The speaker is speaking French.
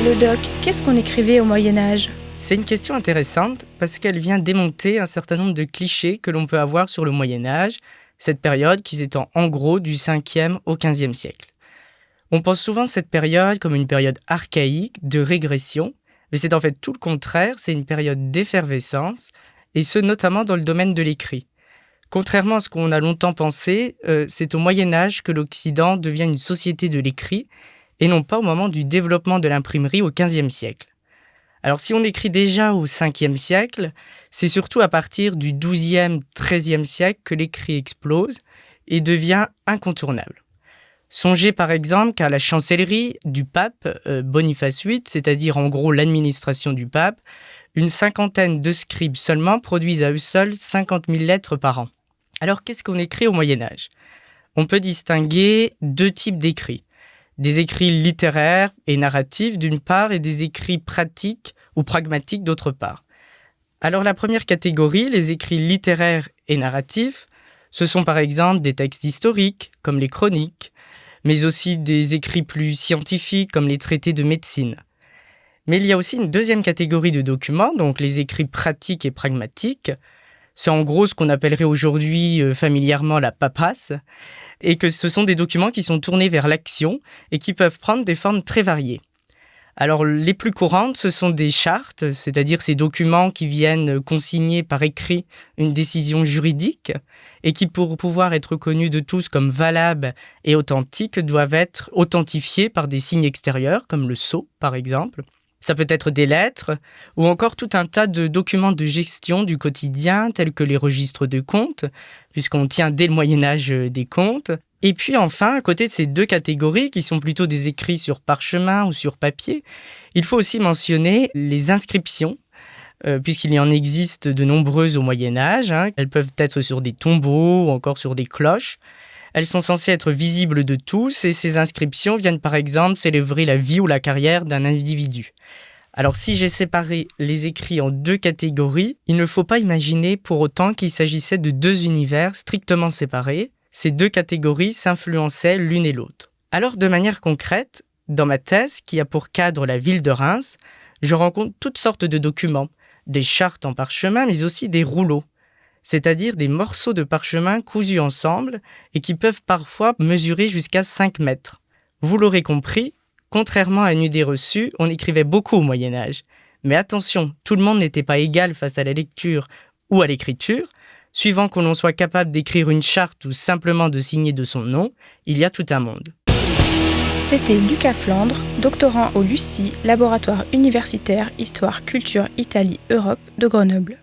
Allô Doc, qu'est-ce qu'on écrivait au Moyen-Âge ? C'est une question intéressante parce qu'elle vient démonter un certain nombre de clichés que l'on peut avoir sur le Moyen-Âge, cette période qui s'étend en gros du 5e au 15e siècle. On pense souvent cette période comme une période archaïque, de régression, mais c'est en fait tout le contraire, c'est une période d'effervescence, et ce notamment dans le domaine de l'écrit. Contrairement à ce qu'on a longtemps pensé, c'est au Moyen-Âge que l'Occident devient une société de l'écrit, et non pas au moment du développement de l'imprimerie au 15e siècle. Alors si on écrit déjà au 5e siècle, c'est surtout à partir du 12e, 13e siècle que l'écrit explose et devient incontournable. Songez par exemple qu'à la chancellerie du pape Boniface VIII, c'est-à-dire en gros l'administration du pape, une cinquantaine de scribes seulement produisent à eux seuls 50 000 lettres par an. Alors qu'est-ce qu'on écrit au Moyen-Âge ? On peut distinguer deux types d'écrits. Des écrits littéraires et narratifs d'une part et des écrits pratiques ou pragmatiques d'autre part. Alors la première catégorie, les écrits littéraires et narratifs, ce sont par exemple des textes historiques comme les chroniques, mais aussi des écrits plus scientifiques comme les traités de médecine. Mais il y a aussi une deuxième catégorie de documents, donc les écrits pratiques et pragmatiques. C'est en gros ce qu'on appellerait aujourd'hui familièrement la paperasse, et que ce sont des documents qui sont tournés vers l'action et qui peuvent prendre des formes très variées. Alors les plus courantes, ce sont des chartes, c'est-à-dire ces documents qui viennent consigner par écrit une décision juridique et qui, pour pouvoir être connus de tous comme valables et authentiques, doivent être authentifiés par des signes extérieurs, comme le sceau par exemple. Ça peut être des lettres ou encore tout un tas de documents de gestion du quotidien tels que les registres de comptes, puisqu'on tient dès le Moyen-Âge des comptes. Et puis enfin, à côté de ces deux catégories qui sont plutôt des écrits sur parchemin ou sur papier, il faut aussi mentionner les inscriptions, puisqu'il y en existe de nombreuses au Moyen-Âge. Elles peuvent être sur des tombeaux ou encore sur des cloches. Elles sont censées être visibles de tous et ces inscriptions viennent par exemple célébrer la vie ou la carrière d'un individu. Alors si j'ai séparé les écrits en deux catégories, il ne faut pas imaginer pour autant qu'il s'agissait de deux univers strictement séparés. Ces deux catégories s'influençaient l'une et l'autre. Alors de manière concrète, dans ma thèse qui a pour cadre la ville de Reims, je rencontre toutes sortes de documents, des chartes en parchemin mais aussi des rouleaux. C'est-à-dire des morceaux de parchemin cousus ensemble et qui peuvent parfois mesurer jusqu'à 5 mètres. Vous l'aurez compris, contrairement à une idée reçue, on écrivait beaucoup au Moyen-Âge. Mais attention, tout le monde n'était pas égal face à la lecture ou à l'écriture. Suivant que l'on soit capable d'écrire une charte ou simplement de signer de son nom, il y a tout un monde. C'était Lucas Flandre, doctorant au LUCI, laboratoire universitaire Histoire, Culture, Italie, Europe de Grenoble.